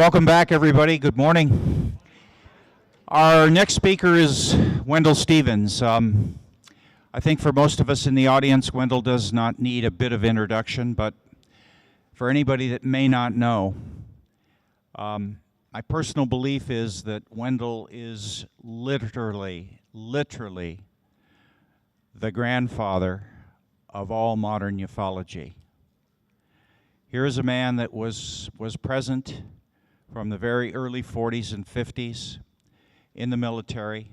Welcome back, everybody. Good morning. Our next speaker is Wendell Stevens. I think for most of us in the audience, Wendell does not need a bit of introduction, but for anybody that may not know, my personal belief is that Wendell is literally the grandfather of all modern ufology. Here is a man that was present from the very early 40s and 50s in the military,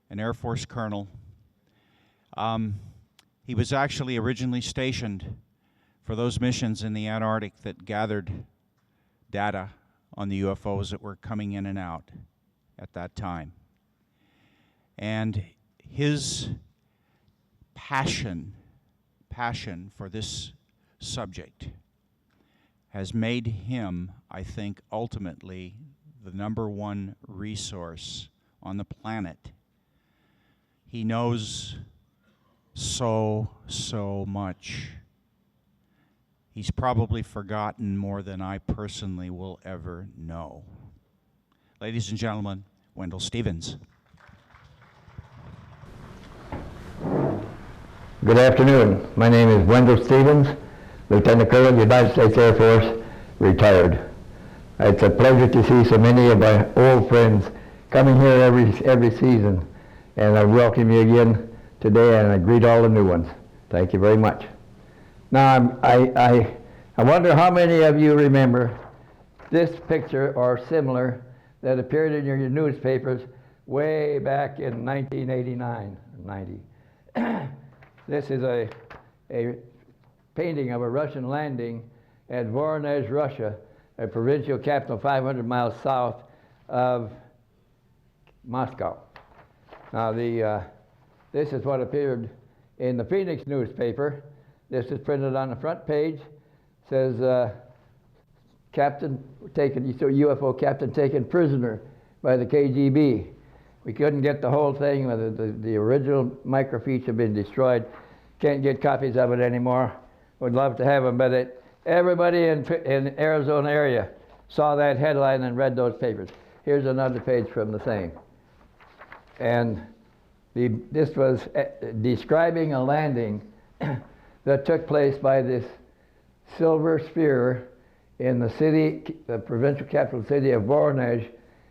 an Air Force colonel. He was actually originally stationed for those missions in the Antarctic that gathered data on the UFOs that were coming in and out at that time. And his passion for this subject has made him, I think, ultimately the #1 resource on the planet. He knows so much. He's probably forgotten more than I personally will ever know. Ladies and gentlemen, Wendell Stevens. Good afternoon. My name is Wendell Stevens, Lieutenant Colonel, United States Air Force, retired. It's a pleasure to see so many of my old friends coming here every season, and I welcome you again today, and I greet all the new ones. Thank you very much. Now, I wonder how many of you remember this picture or similar that appeared in your newspapers way back in 1989 or 90. This is a painting of a Russian landing at Voronezh, Russia, a provincial capital 500 miles south of Moscow. Now, this is what appeared in the Phoenix newspaper. This is printed on the front page. It says, UFO captain taken prisoner by the KGB. We couldn't get the whole thing. The original microfiche had been destroyed. Can't get copies of it anymore. Would love to have them, but everybody in Arizona area saw that headline and read those papers. Here's another page from the same. And this was describing a landing that took place by this silver sphere in the provincial capital city of Voronezh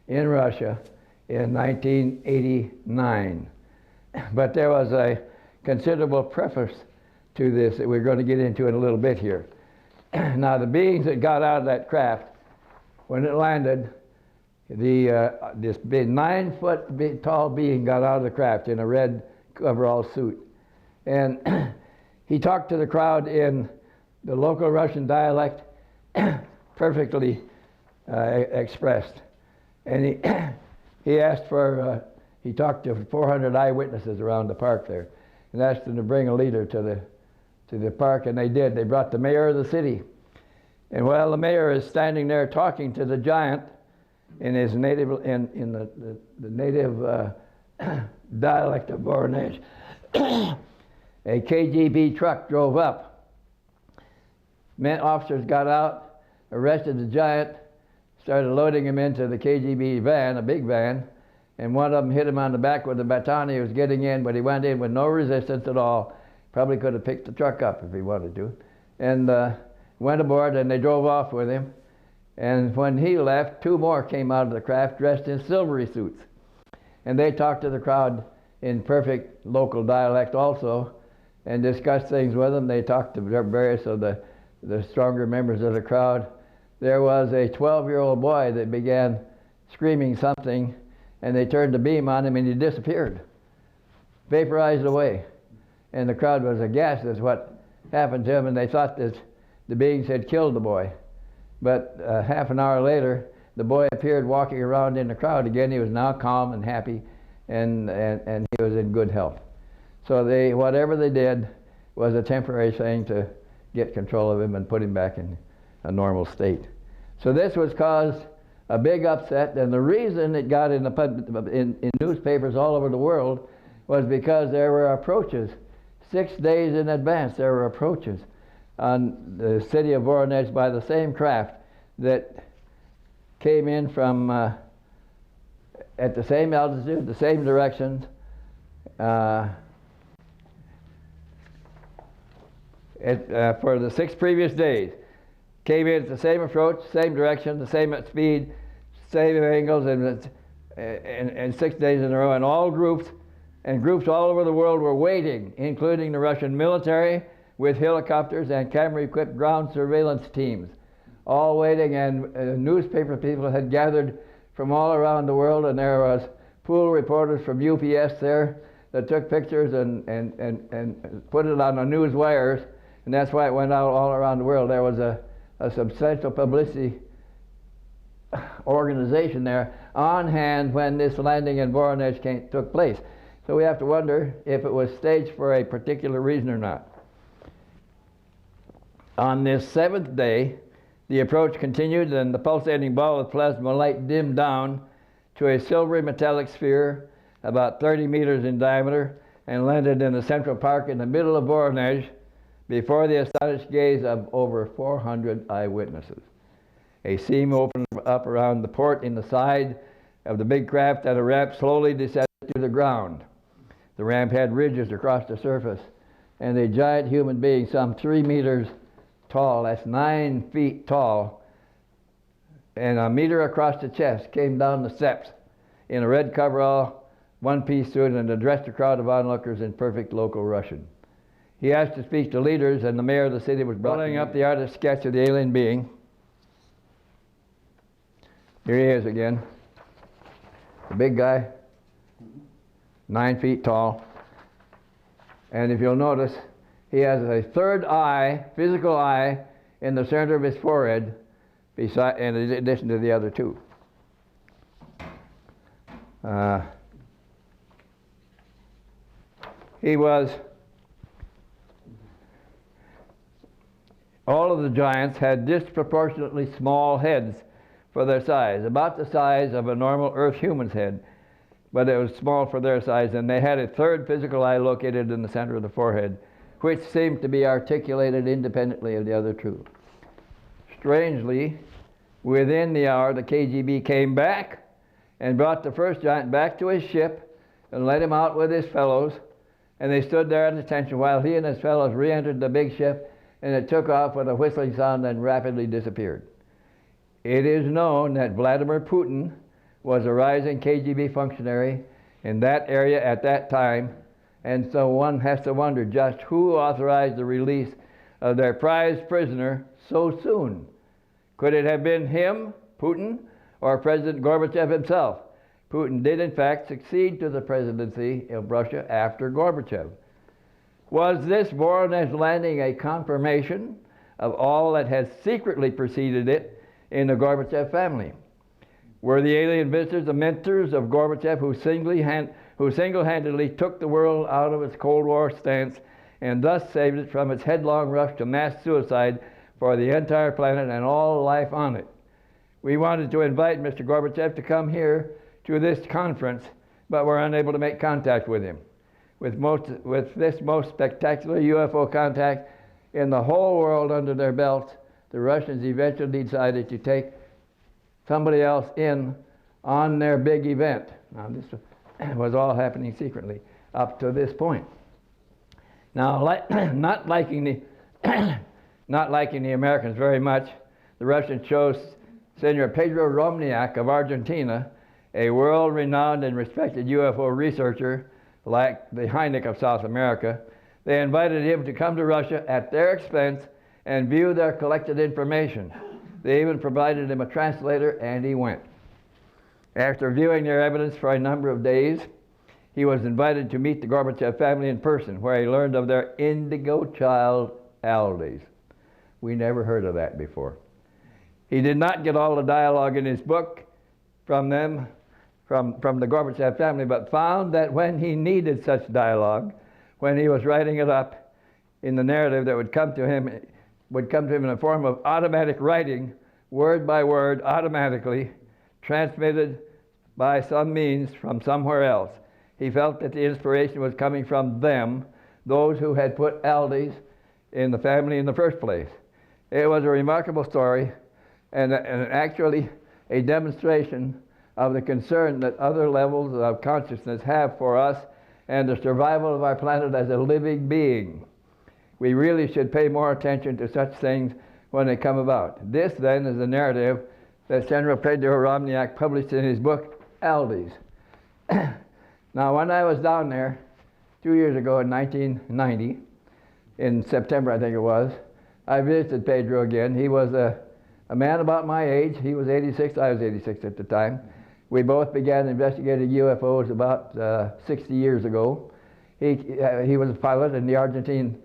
in Russia in 1989. But there was a considerable preface to this that we're going to get into in a little bit here. Now, the beings that got out of that craft, when it landed, this big 9-foot tall being got out of the craft in a red coverall suit. And he talked to the crowd in the local Russian dialect, perfectly expressed. And he asked for, he talked to 400 eyewitnesses around the park there and asked them to bring a leader to the park, and they did. They brought the mayor of the city. And while the mayor is standing there talking to the giant in his native, in the native dialect of Voronezh, a KGB truck drove up. Officers got out, arrested the giant, started loading him into the KGB van, a big van, and one of them hit him on the back with a baton. He was getting in, but he went in with no resistance at all. Probably could have picked the truck up if he wanted to. And went aboard, and they drove off with him. And when he left, 2 more came out of the craft dressed in silvery suits. And they talked to the crowd in perfect local dialect also and discussed things with them. They talked to various of the stronger members of the crowd. There was a 12-year-old boy that began screaming something, and they turned the beam on him, and he disappeared, vaporized away. And the crowd was aghast at what happened to him, and they thought that the beings had killed the boy. But half an hour later, the boy appeared walking around in the crowd again. He was now calm and happy, and he was in good health. So whatever they did was a temporary thing to get control of him and put him back in a normal state. So this was caused a big upset, and the reason it got in newspapers all over the world was because there were approaches. 6 days in advance, there were approaches on the city of Voronezh by the same craft that came in from at the same altitude, the same directions. For the 6 previous days, came in at the same approach, same direction, the same speed, same angles, and 6 days in a row, and all groups all over the world were waiting, including the Russian military with helicopters and camera-equipped ground surveillance teams, all waiting, and newspaper people had gathered from all around the world, and there was pool reporters from UPS there that took pictures and put it on the news wires, and that's why it went out all around the world. There was a substantial publicity organization there on hand when this landing in Voronezh took place. So we have to wonder if it was staged for a particular reason or not. On this 7th day, the approach continued, and the pulsating ball of plasma light dimmed down to a silvery metallic sphere about 30 meters in diameter and landed in the Central Park in the middle of Voronezh before the astonished gaze of over 400 eyewitnesses. A seam opened up around the port in the side of the big craft, and a ramp slowly descended to the ground. The ramp had ridges across the surface, and a giant human being some 3 meters tall, that's 9 feet tall, and a meter across the chest, came down the steps in a red coverall, one-piece suit, and addressed a crowd of onlookers in perfect local Russian. He asked to speak to leaders, and the mayor of the city was blowing up the artist's sketch of the alien being. Here he is again, the big guy, 9 feet tall, and if you'll notice, he has a third eye, physical eye, in the center of his forehead, in addition to the other 2. All of the giants had disproportionately small heads for their size, about the size of a normal Earth human's head, but it was small for their size, and they had a third physical eye located in the center of the forehead, which seemed to be articulated independently of the other 2. Strangely, within the hour, the KGB came back and brought the first giant back to his ship and let him out with his fellows, and they stood there at attention while he and his fellows re-entered the big ship, and it took off with a whistling sound and rapidly disappeared. It is known that Vladimir Putin was a rising KGB functionary in that area at that time, and so one has to wonder just who authorized the release of their prized prisoner so soon. Could it have been him, Putin, or President Gorbachev himself? Putin did in fact succeed to the presidency of Russia after Gorbachev. Was this Voronezh landing a confirmation of all that has secretly preceded it in the Gorbachev family? Were the alien visitors the mentors of Gorbachev who single-handedly took the world out of its Cold War stance and thus saved it from its headlong rush to mass suicide for the entire planet and all life on it? We wanted to invite Mr. Gorbachev to come here to this conference, but were unable to make contact with him. With this most spectacular UFO contact in the whole world under their belts, the Russians eventually decided to take somebody else in on their big event. Now, this was all happening secretly up to this point. Now, not liking the Americans very much, the Russians chose Senor Pedro Romniak of Argentina, a world-renowned and respected UFO researcher like the Heineck of South America. They invited him to come to Russia at their expense and view their collected information. They even provided him a translator, and he went. After viewing their evidence for a number of days, he was invited to meet the Gorbachev family in person, where he learned of their indigo child, Aldys. We never heard of that before. He did not get all the dialogue in his book from them, from the Gorbachev family, but found that when he needed such dialogue, when he was writing it up in the narrative that would come to him in a form of automatic writing, word by word, automatically, transmitted by some means from somewhere else. He felt that the inspiration was coming from them, those who had put Aldys in the family in the first place. It was a remarkable story, and actually a demonstration of the concern that other levels of consciousness have for us and the survival of our planet as a living being. We really should pay more attention to such things when they come about. This, then, is the narrative that General Pedro Romniak published in his book, Aldys. Now, when I was down there 2 years ago in 1990, in September I think it was, I visited Pedro again. He was a man about my age. He was 86, I was 86 at the time. We both began investigating UFOs about 60 years ago. He was a pilot in the Argentine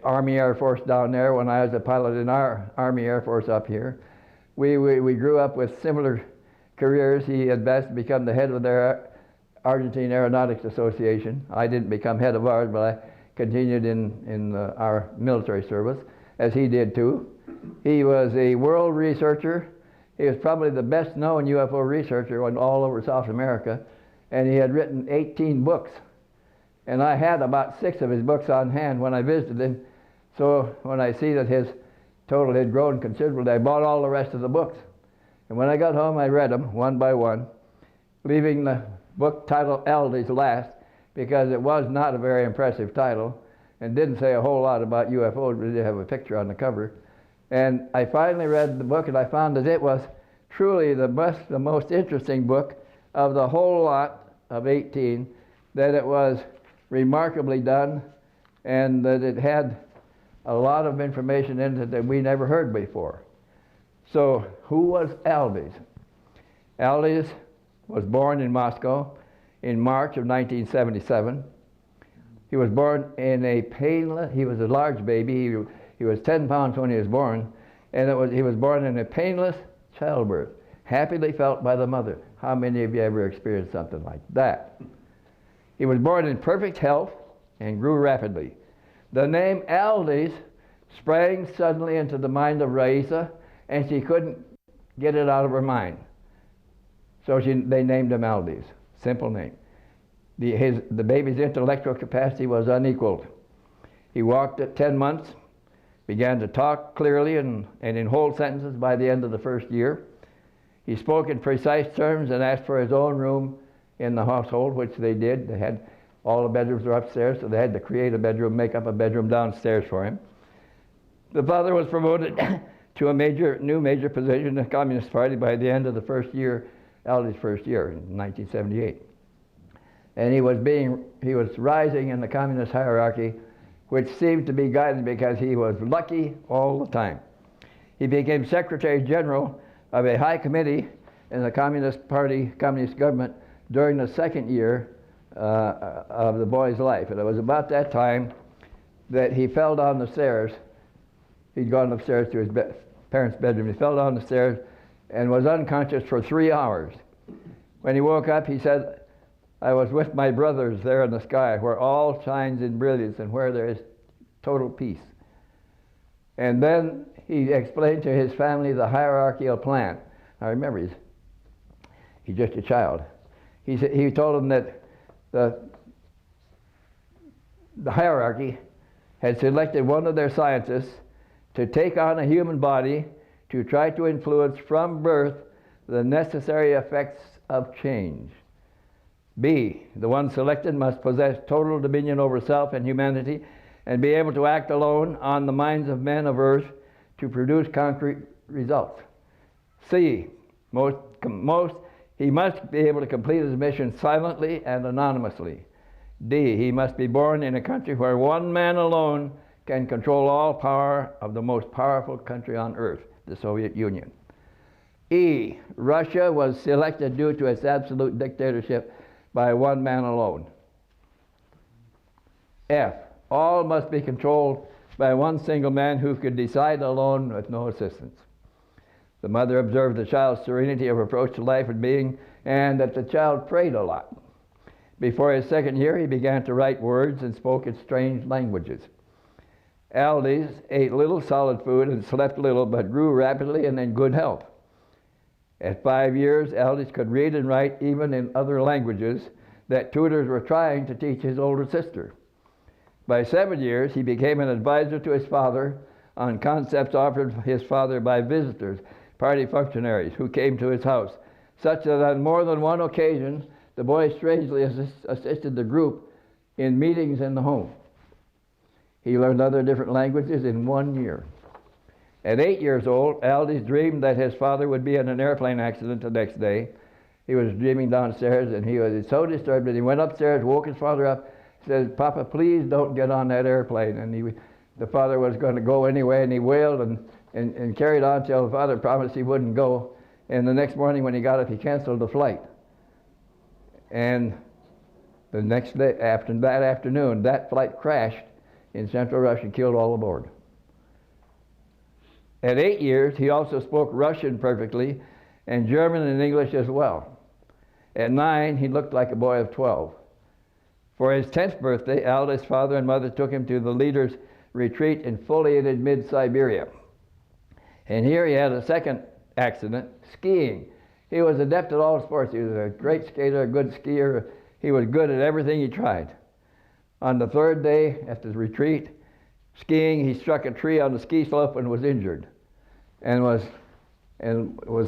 Army Air Force down there when I was a pilot in our Army Air Force up here. We grew up with similar careers. He had best become the head of their Argentine Aeronautics Association. I didn't become head of ours, but I continued in our military service, as he did too. He was a world researcher. He was probably the best known UFO researcher all over South America, and he had written 18 books. And I had about 6 of his books on hand when I visited him. So when I see that his total had grown considerably, I bought all the rest of the books. And when I got home, I read them one by one, leaving the book titled Aldys last, because it was not a very impressive title and didn't say a whole lot about UFOs, but it did have a picture on the cover. And I finally read the book, and I found that it was truly the most interesting book of the whole lot of 18, that it was remarkably done, and that it had a lot of information in it that we never heard before. So, who was Aldys? Aldys was born in Moscow in March of 1977. He was born in a painless, he was a large baby. He was 10 pounds when he was born, and he was born in a painless childbirth, happily felt by the mother. How many of you ever experienced something like that? He was born in perfect health and grew rapidly. The name Aldys sprang suddenly into the mind of Raisa, and she couldn't get it out of her mind. So they named him Aldys. Simple name. The baby's intellectual capacity was unequaled. He walked at 10 months, began to talk clearly and in whole sentences by the end of the first year. He spoke in precise terms and asked for his own room in the household, which they did. They had all the bedrooms were upstairs, so they had to create a bedroom, make up a bedroom downstairs for him. The father was promoted to a new major position in the Communist Party by the end of the first year, Aldys' first year in 1978. And he was rising in the communist hierarchy, which seemed to be guided because he was lucky all the time. He became Secretary General of a high committee in the Communist Party, Communist government during the second year of the boy's life. And it was about that time that he fell down the stairs. He'd gone upstairs to his parents' bedroom. He fell down the stairs and was unconscious for 3 hours. When he woke up, he said, "I was with my brothers there in the sky, where all shines in brilliance and where there is total peace." And then he explained to his family the hierarchical plan. Now remember, he's just a child. He told them that the hierarchy had selected one of their scientists to take on a human body to try to influence from birth the necessary effects of change. B, the one selected must possess total dominion over self and humanity and be able to act alone on the minds of men of earth to produce concrete results. C, he must be able to complete his mission silently and anonymously. D, he must be born in a country where one man alone can control all power of the most powerful country on earth, the Soviet Union. E, Russia was selected due to its absolute dictatorship by one man alone. F, all must be controlled by one single man who could decide alone with no assistance. The mother observed the child's serenity of approach to life and being, and that the child prayed a lot. Before his second year, he began to write words and spoke in strange languages. Aldys ate little solid food and slept little, but grew rapidly and in good health. At 5 years, Aldys could read and write even in other languages that tutors were trying to teach his older sister. By 7 years, he became an advisor to his father on concepts offered his father by visitors. party functionaries who came to his house, such that on more than one occasion the boy strangely assisted the group in meetings in the home. He learned other different languages in 1 year. At 8 years old, Aldys dreamed that his father would be in an airplane accident the next day. He was dreaming downstairs, and he was so disturbed that he went upstairs, woke his father up, said, "Papa, please don't get on that airplane." And the father was going to go anyway, and he wailed and carried on till the father promised he wouldn't go. And the next morning when he got up, he canceled the flight. And the next day, after that afternoon, that flight crashed in central Russia and killed all aboard. At 8 years, he also spoke Russian perfectly and German and English as well. At 9, he looked like a boy of 12. For his 10th birthday, Aldys' father and mother took him to the leader's retreat in foliated mid-Siberia. And here he had a second accident, skiing. He was adept at all sports. He was a great skater, a good skier. He was good at everything he tried. On the third day after the retreat, skiing, he struck a tree on the ski slope and was injured, and was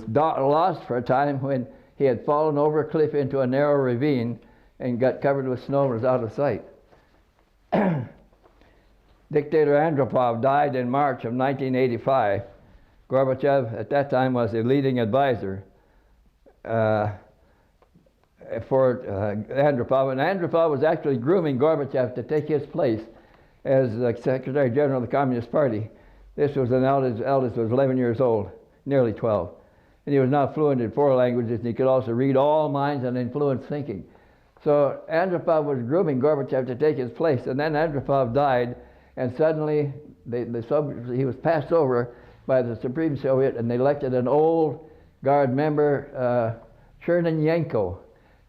lost for a time when he had fallen over a cliff into a narrow ravine and got covered with snow and was out of sight. Dictator Andropov died in March of 1985. Gorbachev at that time was a leading advisor for Andropov, and Andropov was actually grooming Gorbachev to take his place as the Secretary General of the Communist Party. This was when Aldys was 11 years old, nearly 12. And he was now fluent in 4 languages, and he could also read all minds and influence thinking. So Andropov was grooming Gorbachev to take his place, and then Andropov died, and suddenly he was passed over by the Supreme Soviet, and they elected an old guard member, Chernenyenko.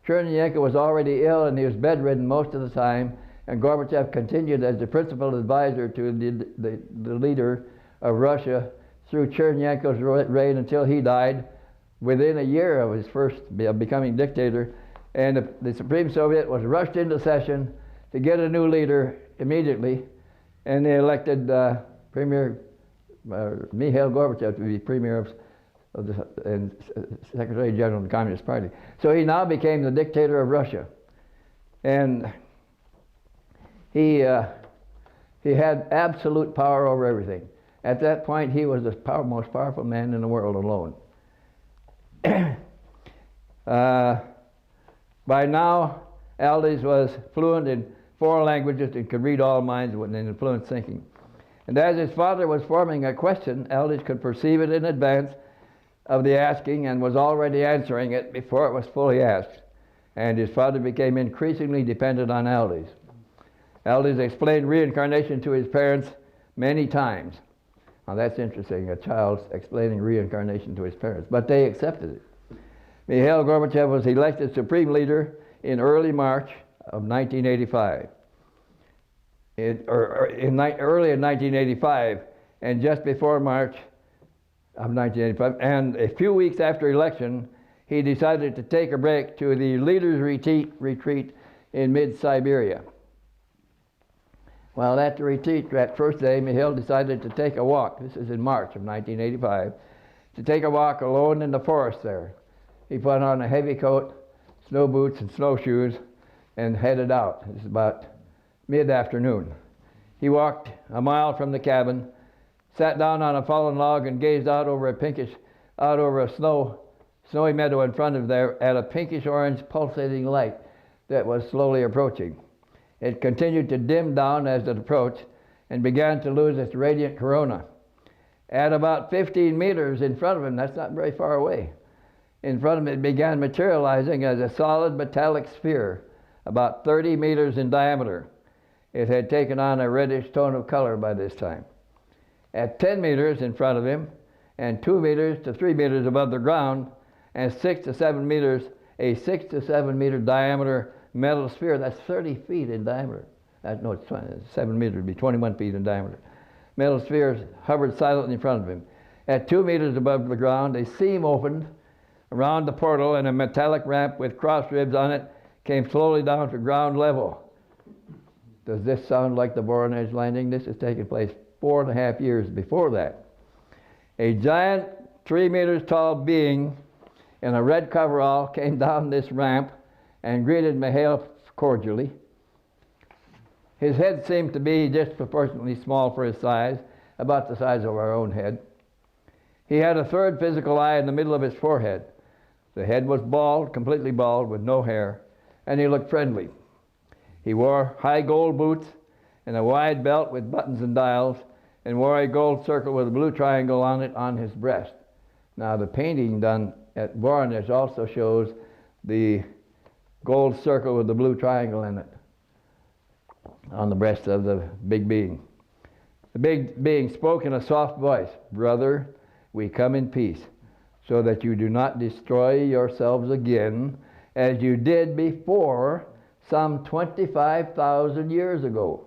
Chernenyenko was already ill, and he was bedridden most of the time, and Gorbachev continued as the principal advisor to the leader of Russia through Chernenyenko's reign until he died within a year of his first becoming dictator. And the Supreme Soviet was rushed into session to get a new leader immediately, and they elected Mikhail Gorbachev to be premier and Secretary General of the Communist Party. So he now became the dictator of Russia. And he had absolute power over everything. At that point, he was the most powerful man in the world alone. By now, Aldys was fluent in 4 languages and could read all minds and influence thinking. And as his father was forming a question, Aldys could perceive it in advance of the asking and was already answering it before it was fully asked. And his father became increasingly dependent on Aldys. Aldys explained reincarnation to his parents many times. Now that's interesting, a child explaining reincarnation to his parents, but they accepted it. Mikhail Gorbachev was elected supreme leader in early March of 1985. Early in 1985, and just before March of 1985, and a few weeks after election, he decided to take a break to the leader's retreat in mid-Siberia. Well, at the retreat, that first day, Mikhail decided to take a walk. This is in March of 1985, to take a walk alone in the forest there. He put on a heavy coat, snow boots, and snowshoes, and headed out. It was about mid-afternoon. He walked a mile from the cabin, sat down on a fallen log, and gazed out over a snowy meadow in front of there at a pinkish-orange pulsating light that was slowly approaching. It continued to dim down as it approached and began to lose its radiant corona. At about 15 meters in front of him, that's not very far away, in front of him it began materializing as a solid metallic sphere, about 30 meters in diameter. It had taken on a reddish tone of color by this time. At 10 meters in front of him, and 2 meters to 3 meters above the ground, and 6 to 7 meters, a 6 to 7 meter diameter metal sphere that's 30 feet in diameter. No, it's 7 meters, would be 21 feet in diameter. Metal spheres hovered silently in front of him. At 2 meters above the ground, a seam opened around the portal, and a metallic ramp with cross ribs on it came slowly down to ground level. Does this sound like the Voronezh landing? This has taken place 4.5 years before that. A giant 3 meters tall being in a red coverall came down this ramp and greeted Mikhail cordially. His head seemed to be disproportionately small for his size, about the size of our own head. He had a third physical eye in the middle of his forehead. The head was bald, completely bald, with no hair, and he looked friendly. He wore high gold boots and a wide belt with buttons and dials, and wore a gold circle with a blue triangle on it on his breast. Now, the painting done at Voronezh also shows the gold circle with the blue triangle in it on the breast of the big being. The big being spoke in a soft voice, "Brother, we come in peace, so that you do not destroy yourselves again, as you did before some 25,000 years ago.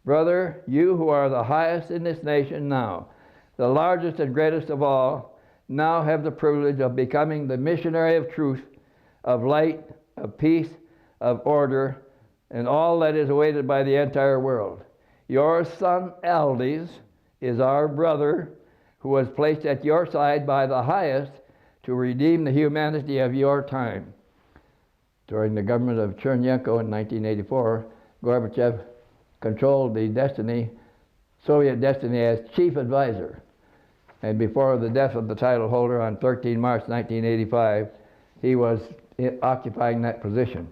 Brother, you who are the highest in this nation now, the largest and greatest of all, now have the privilege of becoming the missionary of truth, of light, of peace, of order, and all that is awaited by the entire world. Your son Aldys is our brother, who was placed at your side by the highest to redeem the humanity of your time." During the government of Chernenko in 1984, Gorbachev controlled the Soviet destiny as chief advisor. And before the death of the title holder on 13 March 1985, he was occupying that position.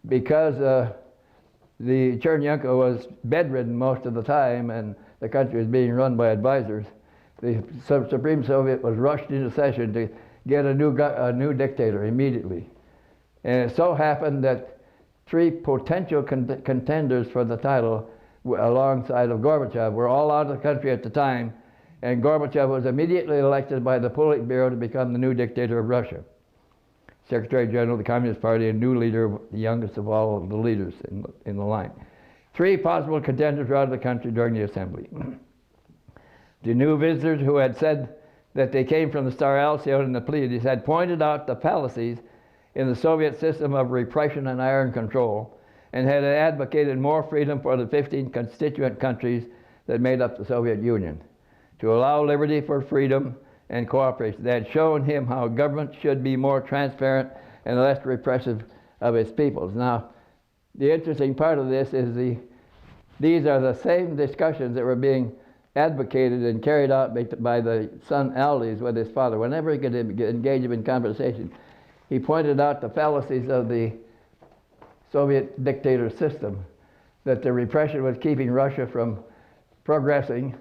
Because the Chernenko was bedridden most of the time and the country was being run by advisors, the Supreme Soviet was rushed into session to get a new dictator immediately. And it so happened that 3 potential contenders for the title alongside of Gorbachev were all out of the country at the time, and Gorbachev was immediately elected by the Politburo to become the new dictator of Russia. Secretary General of the Communist Party and new leader, the youngest of all of the leaders in the line. 3 possible contenders were out of the country during the assembly. The new visitors who had said that they came from the Star Alcyon and the Pleiades had pointed out the fallacies in the Soviet system of repression and iron control, and had advocated more freedom for the 15 constituent countries that made up the Soviet Union, to allow liberty for freedom and cooperation. They had shown him how government should be more transparent and less repressive of its peoples. Now, the interesting part of this is these are the same discussions that were being advocated and carried out by the son Aldys with his father. Whenever he could engage him in conversation, he pointed out the fallacies of the Soviet dictator system, that the repression was keeping Russia from progressing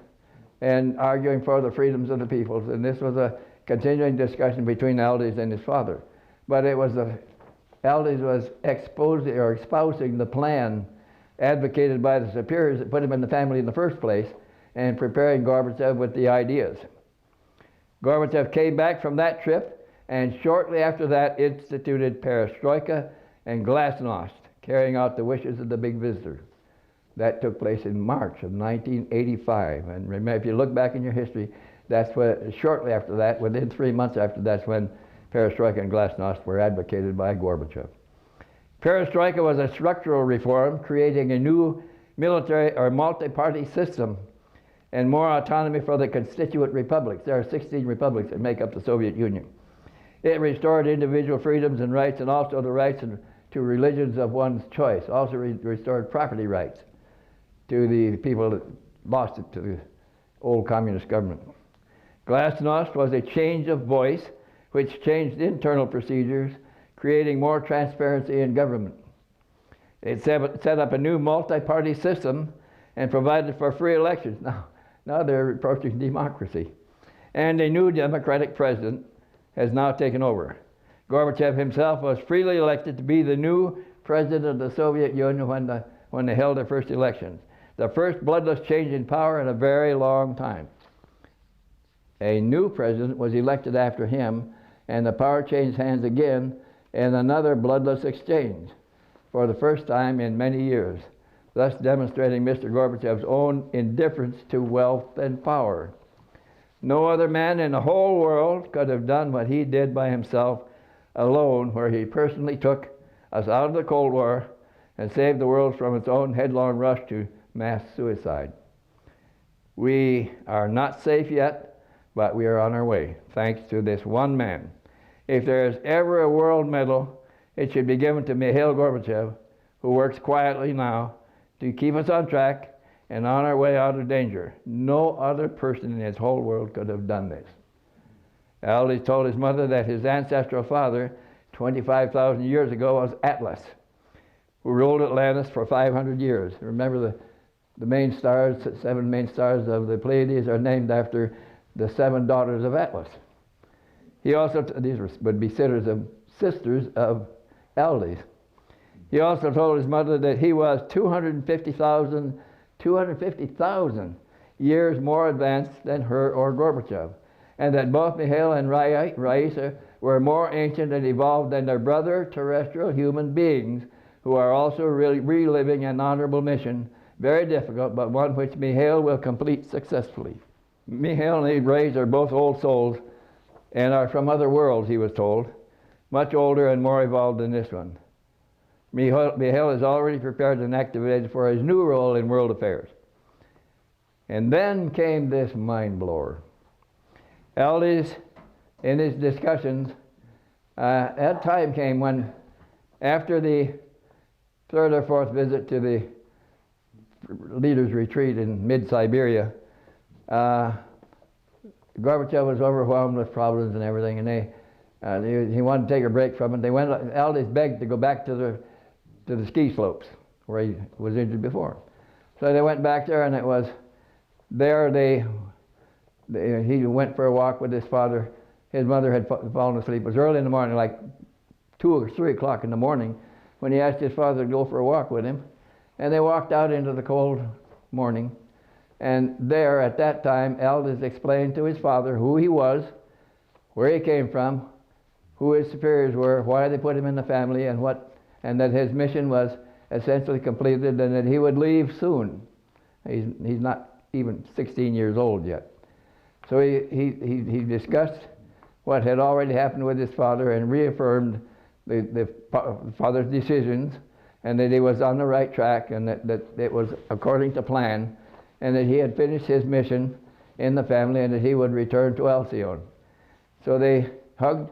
and arguing for the freedoms of the peoples. And this was a continuing discussion between Aldys and his father. But it was Aldys was espousing the plan advocated by the superiors that put him in the family in the first place, and preparing Gorbachev with the ideas. Gorbachev came back from that trip, and shortly after that instituted perestroika and glasnost, carrying out the wishes of the big visitor. That took place in March of 1985. And remember, if you look back in your history, that's what, shortly after that, within 3 months after, that's when perestroika and glasnost were advocated by Gorbachev. Perestroika was a structural reform, creating a new military or multi-party system and more autonomy for the constituent republics. There are 16 republics that make up the Soviet Union. It restored individual freedoms and rights, and also the rights to religions of one's choice. Also restored property rights to the people that lost it to the old communist government. Glasnost was a change of voice which changed internal procedures, creating more transparency in government. It set up a new multi-party system and provided for free elections. Now they're approaching democracy. And a new democratic president has now taken over. Gorbachev himself was freely elected to be the new president of the Soviet Union when they held their first elections. The first bloodless change in power in a very long time. A new president was elected after him, and the power changed hands again in another bloodless exchange for the first time in many years, thus demonstrating Mr. Gorbachev's own indifference to wealth and power. No other man in the whole world could have done what he did by himself alone, where he personally took us out of the Cold War and saved the world from its own headlong rush to mass suicide. We are not safe yet, but we are on our way, thanks to this one man. If there is ever a world medal, it should be given to Mikhail Gorbachev, who works quietly now to keep us on track and on our way out of danger. No other person in this whole world could have done this. Aldys told his mother that his ancestral father, 25,000 years ago, was Atlas, who ruled Atlantis for 500 years. Remember, the main stars, 7 main stars of the Pleiades, are named after the 7 daughters of Atlas. He also, these would be sisters of Aldys. He also told his mother that he was 250,000 years more advanced than her or Gorbachev, and that both Mikhail and Raisa were more ancient and evolved than their brother terrestrial human beings, who are also reliving an honorable mission, very difficult, but one which Mikhail will complete successfully. Mikhail and Raisa are both old souls and are from other worlds, he was told, much older and more evolved than this one. Mikhail is already prepared and activated for his new role in world affairs. And then came this mind blower. Aldys, in his discussions, that time came when, after the 3rd or 4th visit to the leaders' retreat in mid-Siberia, Gorbachev was overwhelmed with problems and everything, and he wanted to take a break from it. Aldys begged to go back to the ski slopes where he was injured before. So they went back there, and it was there he went for a walk with his father. His mother had fallen asleep. It was early in the morning, like 2 or 3 o'clock in the morning, when he asked his father to go for a walk with him. And they walked out into the cold morning. And there, at that time, Aldys explained to his father who he was, where he came from, who his superiors were, why they put him in the family, and that his mission was essentially completed, and that he would leave soon. He's not even 16 years old yet. So he discussed what had already happened with his father and reaffirmed the father's decisions, and that he was on the right track, and that it was according to plan, and that he had finished his mission in the family, and that he would return to Alcyone. So they hugged,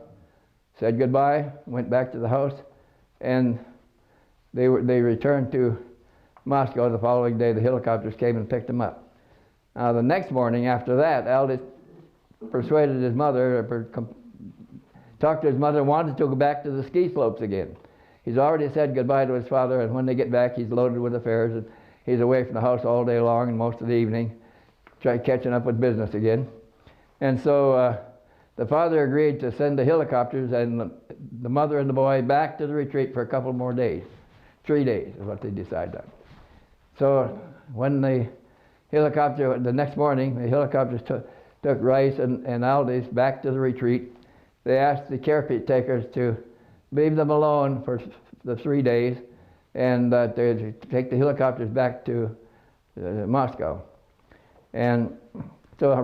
said goodbye, went back to the house, and they returned to Moscow the following day. The helicopters came and picked them up. Now the next morning after that, Aldys persuaded his mother, talked to his mother, and wanted to go back to the ski slopes again. He's already said goodbye to his father, and when they get back, he's loaded with affairs, and he's away from the house all day long and most of the evening, catching up with business again. And so the father agreed to send the helicopters and the mother and the boy back to the retreat for a couple more days. 3 days is what they decided on. So when the next morning, the helicopters took Rice and Aldys back to the retreat. They asked the caretakers to leave them alone for the 3 days, and to take the helicopters back to Moscow. And so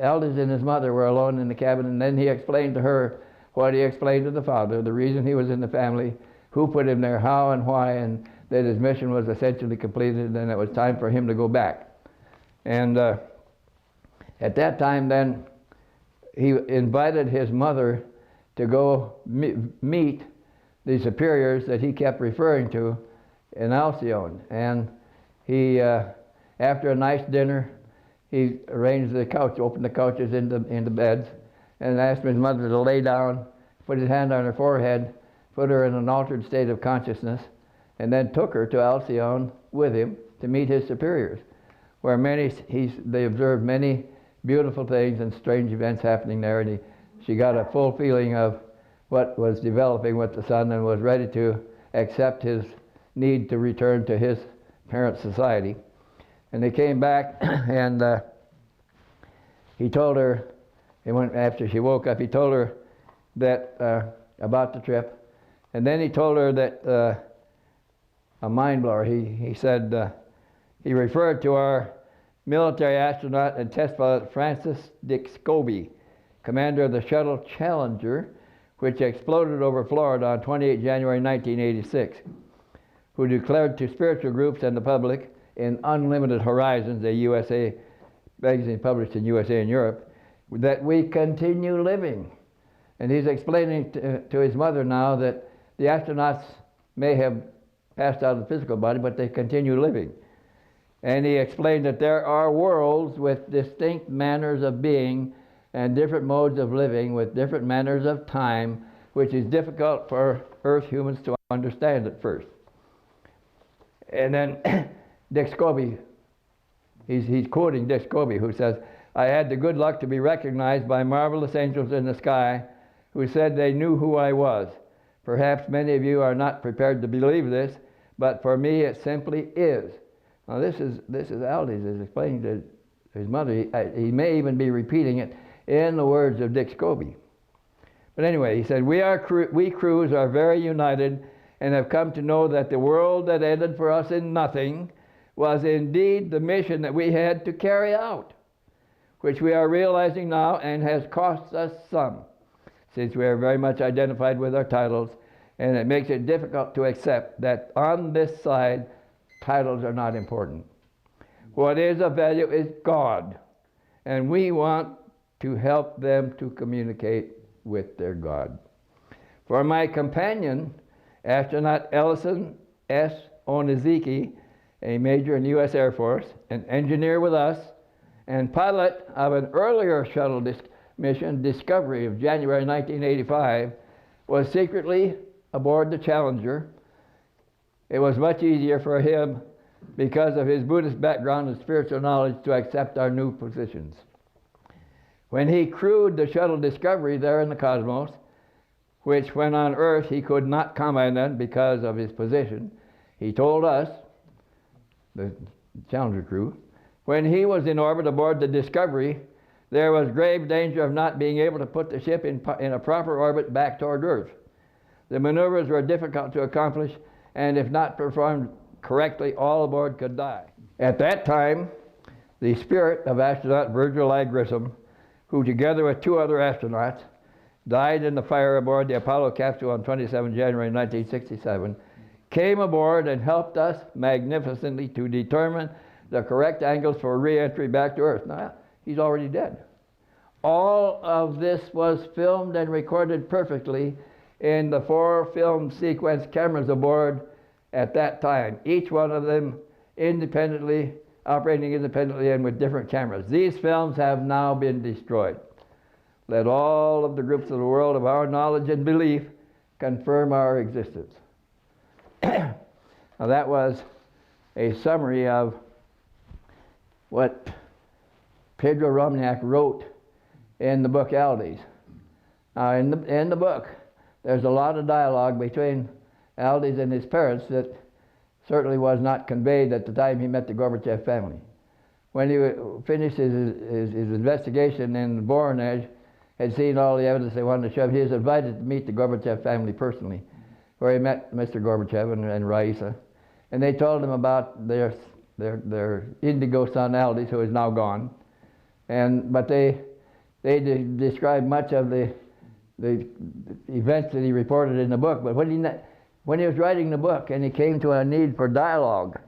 Aldys and his mother were alone in the cabin, and then he explained to her what he explained to the father, the reason he was in the family, who put him there, how and why, and that his mission was essentially completed, and it was time for him to go back. And at that time then, he invited his mother to go meet the superiors that he kept referring to in Alcyone. And he, after a nice dinner, he arranged the couch, opened the couches into beds, and asked his mother to lay down, put his hand on her forehead, put her in an altered state of consciousness, and then took her to Alcyone with him to meet his superiors, where they observed many beautiful things and strange events happening there, and she got a full feeling of what was developing with the son, and was ready to accept his need to return to his parent society. And they came back, and he told her, after she woke up, he told her that about the trip, and then he told her that a mind blower. He said he referred to our military astronaut and test pilot Francis Dick Scobie, commander of the shuttle Challenger, which exploded over Florida on 28 January 1986, who declared to spiritual groups and the public in Unlimited Horizons, a USA magazine published in USA and Europe, that we continue living. And he's explaining to his mother now that the astronauts may have passed out of the physical body, but they continue living. And he explained that there are worlds with distinct manners of being and different modes of living with different manners of time, which is difficult for Earth humans to understand at first. And then Dick Scobie, he's quoting Dick Scobie, who says, "I had the good luck to be recognized by marvelous angels in the sky who said they knew who I was. Perhaps many of you are not prepared to believe this, but for me it simply is." Now this is Aldys is explaining to his mother. He may even be repeating it in the words of Dick Scobie. But anyway, he said, we crews are very united and have come to know that the world that ended for us in nothing was indeed the mission that we had to carry out, which we are realizing now and has cost us some, since we are very much identified with our titles, and it makes it difficult to accept that on this side, titles are not important. What is of value is God, and we want to help them to communicate with their God. For my companion, astronaut Ellison S. Onizuki, a major in the U.S. Air Force, an engineer with us, and pilot of an earlier shuttle mission, Discovery, of January 1985, was secretly aboard the Challenger. It was much easier for him, because of his Buddhist background and spiritual knowledge, to accept our new positions. When he crewed the shuttle Discovery there in the cosmos, which when on Earth he could not comment on because of his position, he told us, the Challenger crew, when he was in orbit aboard the Discovery, there was grave danger of not being able to put the ship in a proper orbit back toward Earth. The maneuvers were difficult to accomplish, and if not performed correctly, all aboard could die. At that time, the spirit of astronaut Virgil I. Grissom, who together with two other astronauts died in the fire aboard the Apollo capsule on 27 January 1967, came aboard and helped us magnificently to determine the correct angles for re-entry back to Earth. Now, he's already dead. All of this was filmed and recorded perfectly in the 4 film sequence cameras aboard at that time, each one of them operating independently and with different cameras. These films have now been destroyed. Let all of the groups of the world of our knowledge and belief confirm our existence. Now that was a summary of what Pedro Romniak wrote in the book Aldys. In the book, there's a lot of dialogue between Aldys and his parents that certainly was not conveyed at the time he met the Gorbachev family. When he finished his investigation in Voronezh, had seen all the evidence they wanted to show, he was invited to meet the Gorbachev family personally, where he met Mr. Gorbachev and Raisa. And they told him about their indigo son Aldys, who is now gone. But they described much of the events that he reported in the book. But when he was writing the book and he came to a need for dialogue,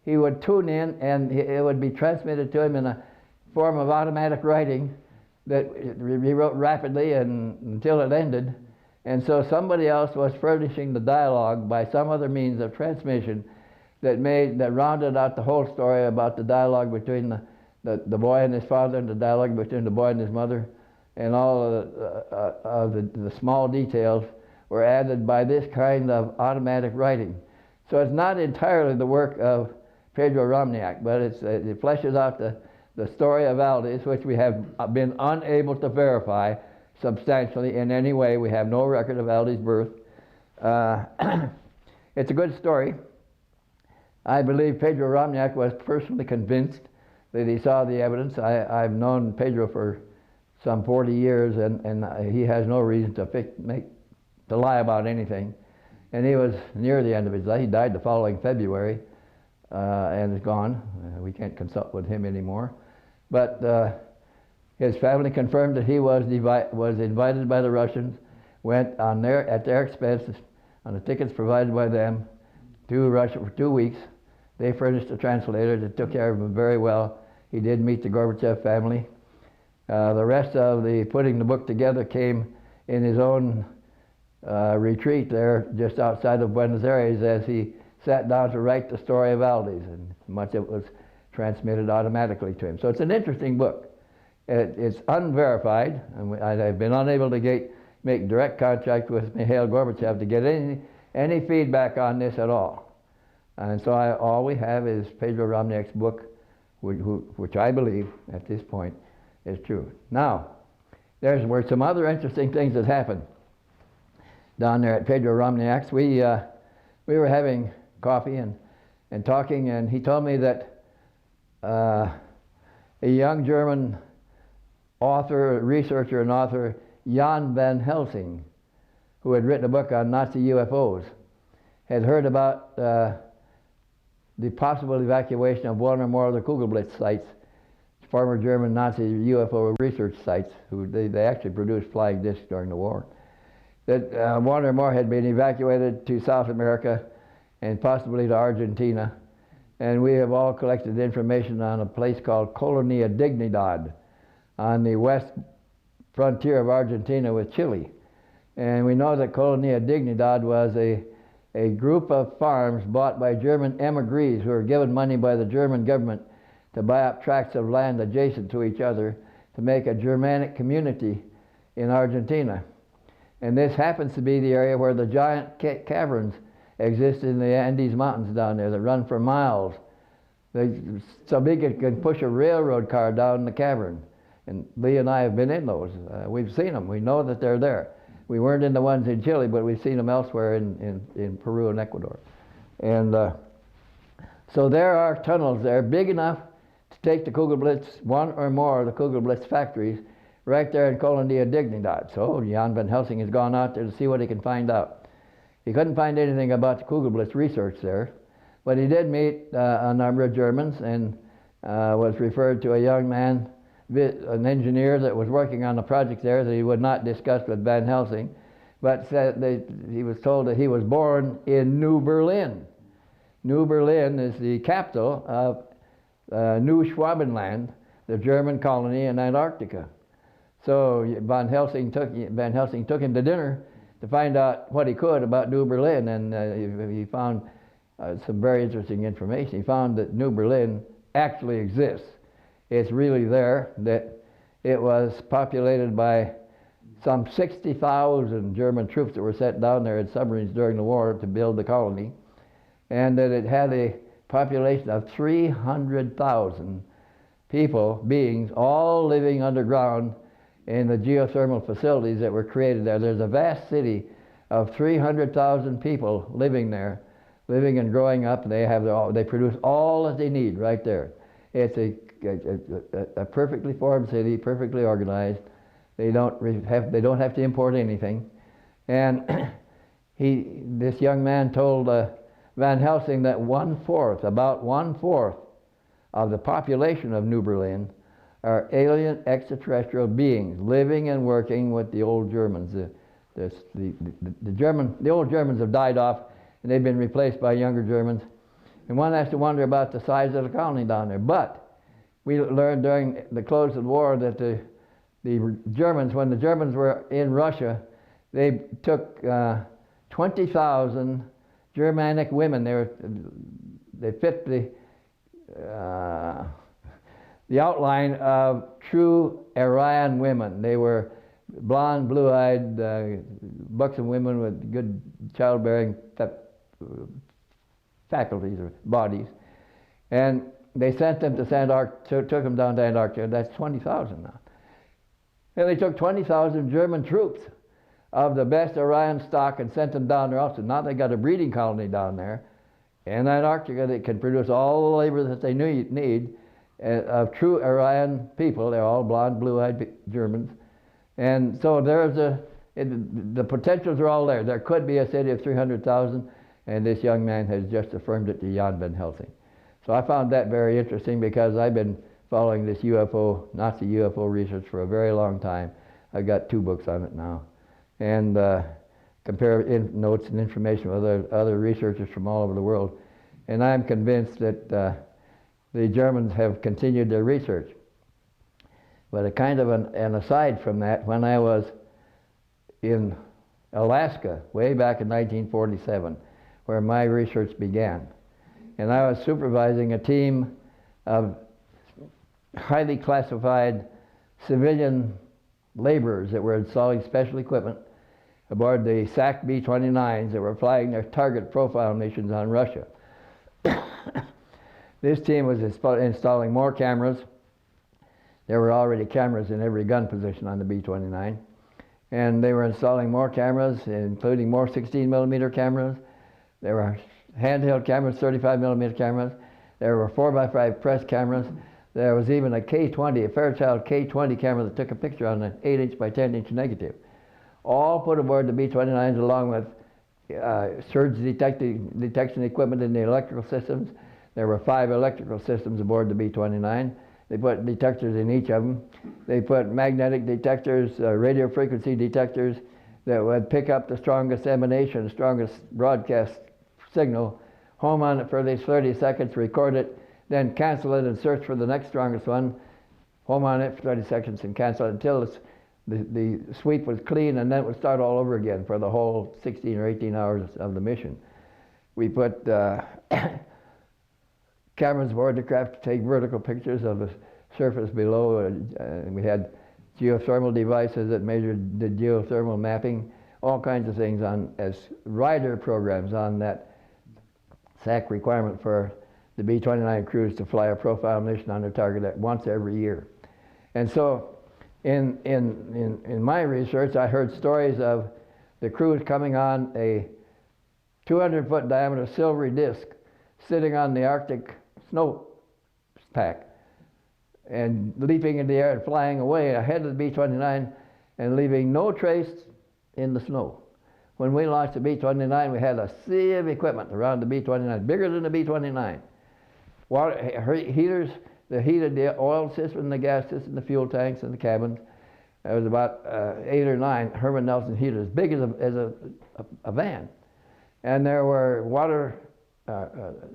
he would tune in and it would be transmitted to him in a form of automatic writing that he wrote rapidly until it ended. And so somebody else was furnishing the dialogue by some other means of transmission that rounded out the whole story about the dialogue between the boy and his father, and the dialogue between the boy and his mother, and all of the small details were added by this kind of automatic writing. So it's not entirely the work of Pedro Romniak, but it fleshes out the story of Aldys, which we have been unable to verify substantially in any way. We have no record of Aldys' birth. It's a good story. I believe Pedro Romniak was personally convinced that he saw the evidence. I've known Pedro for some 40 years, and he has no reason to lie about anything. And he was near the end of his life. He died the following February and is gone. We can't consult with him anymore. But his family confirmed that he was invited by the Russians, went at their expense on the tickets provided by them to Russia for 2 weeks. They furnished a translator that took care of him very well. He did meet the Gorbachev family. The rest of the putting the book together came in his own retreat there just outside of Buenos Aires as he sat down to write the story of Aldys, and much of it was transmitted automatically to him. So it's an interesting book. It's unverified, and I've been unable to make direct contact with Mikhail Gorbachev to get any feedback on this at all. And so all we have is Pedro Romniak's book, which I believe at this point is true. Now, there were some other interesting things that happened down there at Pedro Romniak's. We were having coffee and talking, and he told me that a young German author, researcher and author, Jan van Helsing, who had written a book on Nazi UFOs, had heard about the possible evacuation of one or more of the Kugelblitz sites, former German Nazi UFO research sites, they actually produced flying discs during the war. That one or more had been evacuated to South America and possibly to Argentina. And we have all collected information on a place called Colonia Dignidad on the west frontier of Argentina with Chile. And we know that Colonia Dignidad was a group of farms bought by German emigres who were given money by the German government to buy up tracts of land adjacent to each other to make a Germanic community in Argentina. And this happens to be the area where the giant caverns exist in the Andes Mountains down there that run for miles. They're so big it can push a railroad car down the cavern. And Lee and I have been in those. We've seen them. We know that they're there. We weren't in the ones in Chile, but we've seen them elsewhere in Peru and Ecuador. And so there are tunnels there big enough to take the Kugelblitz, one or more of the Kugelblitz factories, right there in Colonia Dignidad. So Jan van Helsing has gone out there to see what he can find out. He couldn't find anything about the Kugelblitz research there, but he did meet a number of Germans and was referred to a young man, an engineer that was working on a project there that he would not discuss with Van Helsing, but said he was told that he was born in New Berlin. New Berlin is the capital of New Schwabenland, the German colony in Antarctica. So Van Helsing took him to dinner to find out what he could about New Berlin, and he found some very interesting information. He found that New Berlin actually exists. It's really there, that it was populated by some 60,000 German troops that were sent down there in submarines during the war to build the colony, and that it had a population of 300,000 beings, all living underground in the geothermal facilities that were created there. There's a vast city of 300,000 people living there, living and growing up. They produce all that they need right there. It's a perfectly formed city, perfectly organized. They don't have to import anything. And this young man told Van Helsing that about one fourth of the population of New Berlin are alien extraterrestrial beings living and working with the old Germans. The old Germans have died off and they've been replaced by younger Germans. And one has to wonder about the size of the colony down there. But we learned during the close of the war that the Germans, when the Germans were in Russia, they took 20,000 Germanic women. They fit the outline of true Aryan women. They were blonde, blue-eyed, buxom women with good childbearing faculties or bodies. And they sent them to took them down to Antarctica. That's 20,000 now. And they took 20,000 German troops of the best Aryan stock and sent them down there also. Now they got a breeding colony down there in Antarctica that can produce all the labor that they need of true Aryan people. They're all blonde, blue-eyed Germans. And so the potentials are all there. There could be a city of 300,000, and this young man has just affirmed it to Jan van Helsing. So I found that very interesting because I've been following this Nazi UFO research for a very long time. I've got 2 books on it now. And compare notes and information with other researchers from all over the world. And I'm convinced that the Germans have continued their research. But a kind of an aside from that, when I was in Alaska way back in 1947, where my research began, and I was supervising a team of highly classified civilian laborers that were installing special equipment aboard the SAC B-29s that were flying their target profile missions on Russia. This team was installing more cameras. There were already cameras in every gun position on the B-29. And they were installing more cameras, including more 16mm cameras. There were handheld cameras, 35mm cameras. There were 4x5 press cameras. There was even a K20, a Fairchild K20 camera that took a picture on an 8" by 10" negative. All put aboard the B-29s along with surge detection equipment in the electrical systems. There were 5 electrical systems aboard the B-29. They put detectors in each of them. They put magnetic detectors, radio frequency detectors that would pick up the strongest emanation, the strongest broadcast signal, home on it for at least 30 seconds, record it, then cancel it and search for the next strongest one, home on it for 30 seconds and cancel it until the sweep was clean, and then it would start all over again for the whole 16 or 18 hours of the mission. We put cameras aboard the craft to take vertical pictures of the surface below. And we had geothermal devices that measured the geothermal mapping, all kinds of things on as rider programs on that SAC requirement for the B-29 crews to fly a profile mission on their target once every year. And so in my research, I heard stories of the crews coming on a 200-foot diameter silvery disc sitting on the Arctic snow pack and leaping in the air and flying away ahead of the B-29 and leaving no trace in the snow. When we launched the B-29, we had a sea of equipment around the B-29, bigger than the B-29. Water heaters that heated the oil system, the gas system, the fuel tanks, and the cabins. There was about 8 or 9 Herman Nelson heaters, big as a van. And there were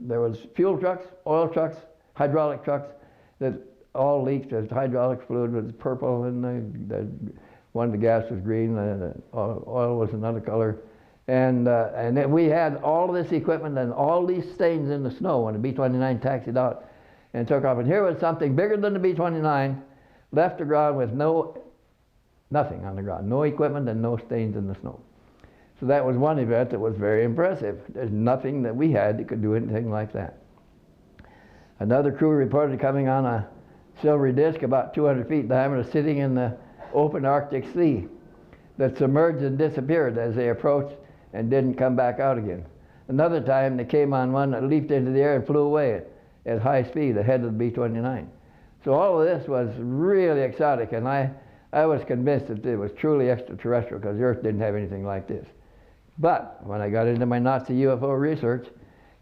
there was fuel trucks, oil trucks, hydraulic trucks that all leaked. The hydraulic fluid was purple, and one of the gas was green, oil was another color. And then we had all this equipment and all these stains in the snow when the B-29 taxied out and took off. And here was something bigger than the B-29, left the ground with nothing on the ground, no equipment and no stains in the snow. So that was one event that was very impressive. There's nothing that we had that could do anything like that. Another crew reported coming on a silvery disc about 200 feet diameter sitting in the open Arctic Sea that submerged and disappeared as they approached and didn't come back out again. Another time they came on one that leaped into the air and flew away at high speed ahead of the B-29. So all of this was really exotic, and I was convinced that it was truly extraterrestrial because the Earth didn't have anything like this. But when I got into my Nazi UFO research,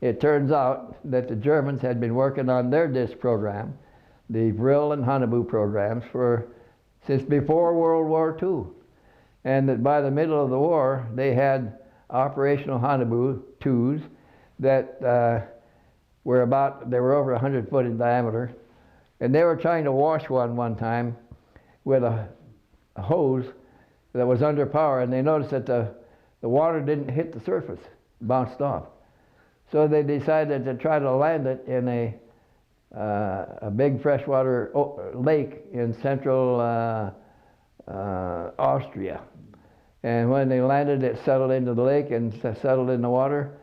it turns out that the Germans had been working on their DISC program, the Vril and Haunebu programs, since before World War II. And that by the middle of the war, they had operational Haunebu 2s that were over 100 foot in diameter. And they were trying to wash one time with a hose that was under power, and they noticed that the water didn't hit the surface, bounced off. So they decided to try to land it in a big freshwater lake in central Austria. And when they landed, it settled into the lake and settled in the water.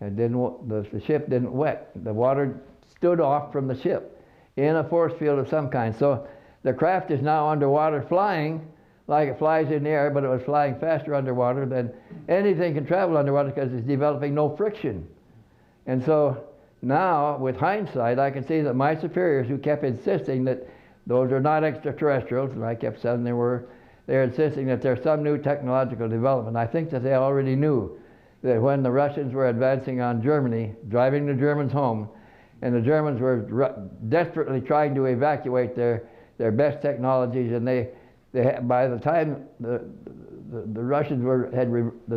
And the ship didn't wet. The water stood off from the ship in a force field of some kind. So the craft is now underwater flying like it flies in the air, but it was flying faster underwater than anything can travel underwater because it's developing no friction. And so now, with hindsight, I can see that my superiors who kept insisting that those are not extraterrestrials, and I kept saying they're insisting that there's some new technological development. I think that they already knew that when the Russians were advancing on Germany, driving the Germans home, and the Germans were desperately trying to evacuate their best technologies, and by the time the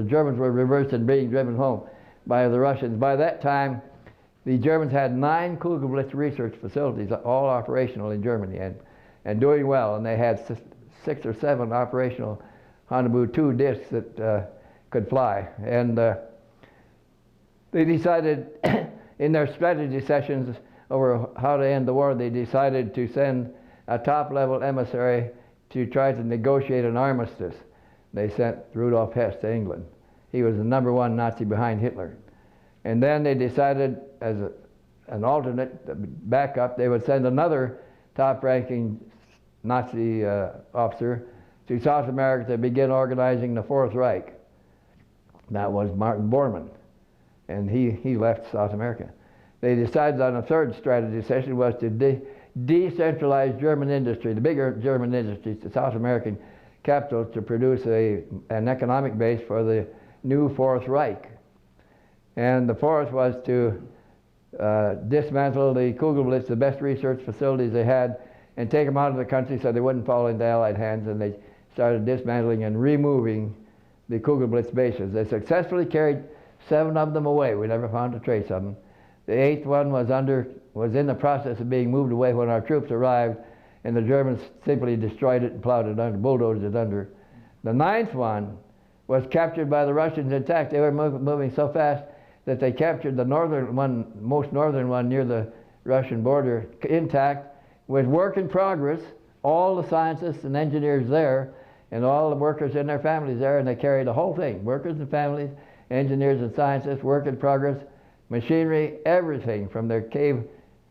Germans were reversed and being driven home by the Russians, by that time the Germans had 9 Kugelblitz research facilities, all operational in Germany, and doing well. And they had 6 or 7 operational Haunebu 2 discs that could fly. And they decided in their strategy sessions over how to end the war, they decided to send a top-level emissary to try to negotiate an armistice. They sent Rudolf Hess to England. He was the #1 Nazi behind Hitler. And then they decided, as an alternate backup, they would send another top-ranking Nazi officer to South America to begin organizing the Fourth Reich. That was Martin Bormann, and he left South America. They decided on a third strategy session was to decentralize German industry, the bigger German industries, to South American capitals to produce an economic base for the new Fourth Reich. And the fourth was to dismantle the Kugelblitz, the best research facilities they had, and take them out of the country so they wouldn't fall into Allied hands, and they started dismantling and removing the Kugelblitz bases. They successfully carried 7 of them away. We never found a trace of them. The 8th one was in the process of being moved away when our troops arrived, and the Germans simply destroyed it and plowed it under, bulldozed it under. The 9th one was captured by the Russians intact. They were moving so fast that they captured the northern one, most northern one near the Russian border, intact, with work in progress, all the scientists and engineers there, and all the workers and their families there, and they carried the whole thing, workers and families, engineers and scientists, work in progress, machinery, everything from their cave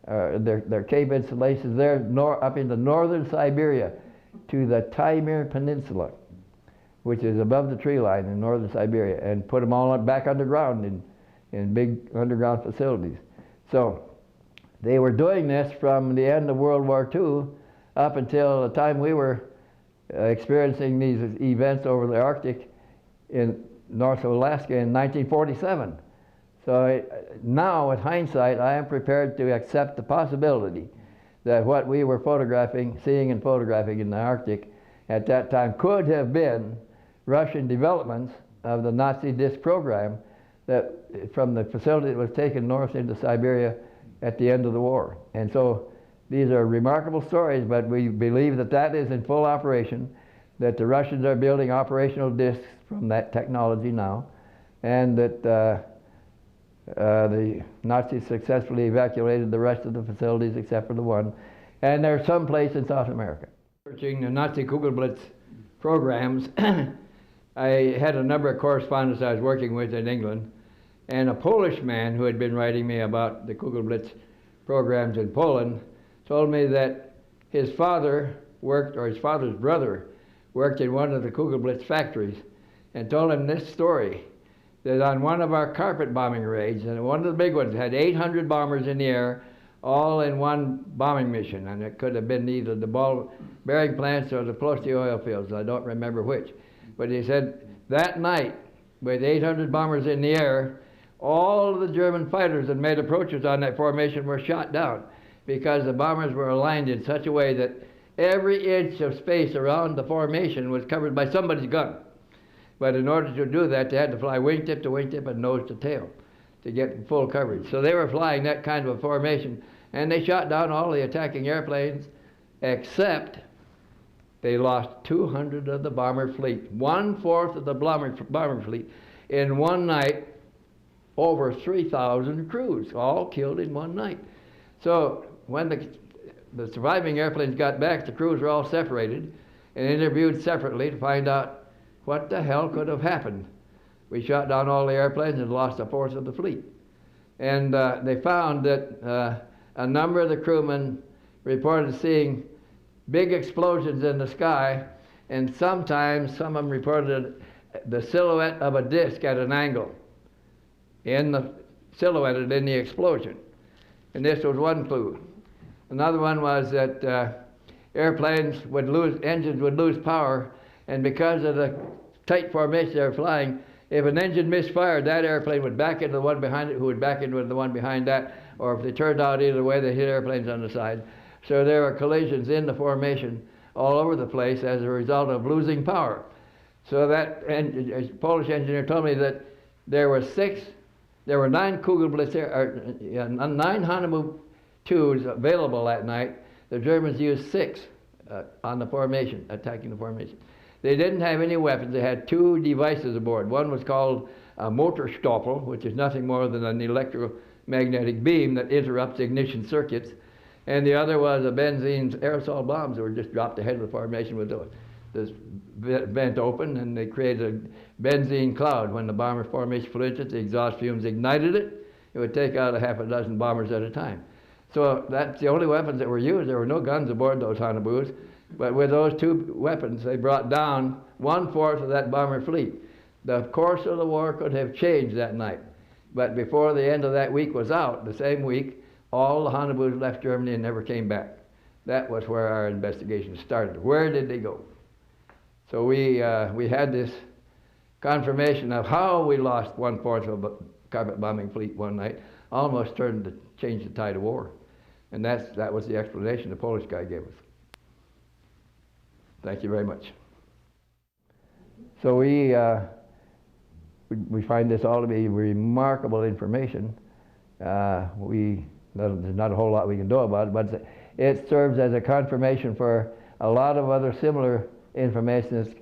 installations there up into northern Siberia to the Taimyr Peninsula, which is above the tree line in northern Siberia, and put them all back underground in big underground facilities. So they were doing this from the end of World War II up until the time we were experiencing these events over the Arctic in north of Alaska in 1947. So now, with hindsight, I am prepared to accept the possibility that what we were seeing and photographing in the Arctic at that time could have been Russian developments of the Nazi disc program that from the facility that was taken north into Siberia at the end of the war. And so these are remarkable stories, but we believe that that is in full operation, that the Russians are building operational discs from that technology now, and that the Nazis successfully evacuated the rest of the facilities except for the one, and they're someplace in South America. Researching the Nazi Kugelblitz programs, I had a number of correspondents I was working with in England, and a Polish man who had been writing me about the Kugelblitz programs in Poland told me that his father worked, or his father's brother worked in one of the Kugelblitz factories, and told him this story, that on one of our carpet bombing raids, and one of the big ones had 800 bombers in the air, all in one bombing mission, and it could have been either the ball bearing plants or the Plosti oil fields, I don't remember which. But he said that night, with 800 bombers in the air, all of the German fighters that made approaches on that formation were shot down because the bombers were aligned in such a way that every inch of space around the formation was covered by somebody's gun. But in order to do that, they had to fly wingtip to wingtip and nose to tail to get full coverage. So they were flying that kind of a formation, and they shot down all the attacking airplanes, except they lost 200 of the bomber fleet, 1/4 of the bomber fleet in one night, over 3,000 crews, all killed in one night. So when the surviving airplanes got back, the crews were all separated and interviewed separately to find out what the hell could have happened. We shot down all the airplanes and lost 1/4 of the fleet. And they found that a number of the crewmen reported seeing big explosions in the sky, and sometimes some of them reported the silhouette of a disc at an angle silhouetted in the explosion. And this was one clue. Another one was that engines would lose power, and because of the tight formation they were flying, if an engine misfired, that airplane would back into the one behind it, who would back into the one behind that, or if they turned out either way, they hit airplanes on the side. So there were collisions in the formation all over the place as a result of losing power. So that a Polish engineer told me that there were 9 Kugelblitz, 9 Haunebu 2s available that night. The Germans used 6 on the formation, attacking the formation. They didn't have any weapons. They had two devices aboard. One was called a Motorstoppel, which is nothing more than an electromagnetic beam that interrupts ignition circuits. And the other was a benzene aerosol bombs that were just dropped ahead of the formation with this vent open, and they created a benzene cloud. When the bomber formation flew into it, the exhaust fumes ignited it. It would take out a half a dozen bombers at a time. So that's the only weapons that were used. There were no guns aboard those Hanabus. But with those two weapons, they brought down 1/4 of that bomber fleet. The course of the war could have changed that night. But before the end of that week was out, the same week, all the Hanabus left Germany and never came back. That was where our investigation started. Where did they go? So we had this confirmation of how we lost 1/4 of a carpet bombing fleet one night, almost turned to change the tide of war. And that was the explanation the Polish guy gave us. Thank you very much. So we find this all to be remarkable information. There's not a whole lot we can do about it, but it serves as a confirmation for a lot of other similar information that's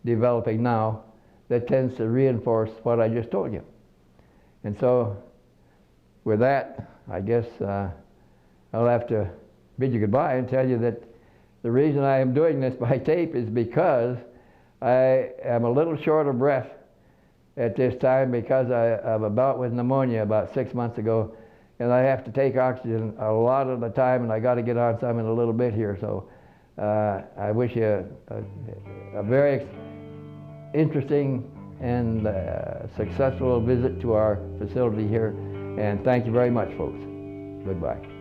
developing now that tends to reinforce what I just told you. And so with that, I guess I'll have to bid you goodbye and tell you that the reason I am doing this by tape is because I am a little short of breath at this time because of a bout with pneumonia about 6 months ago, and I have to take oxygen a lot of the time, and I got to get on some in a little bit here. So I wish you a very interesting and successful visit to our facility here, and thank you very much, folks. Goodbye.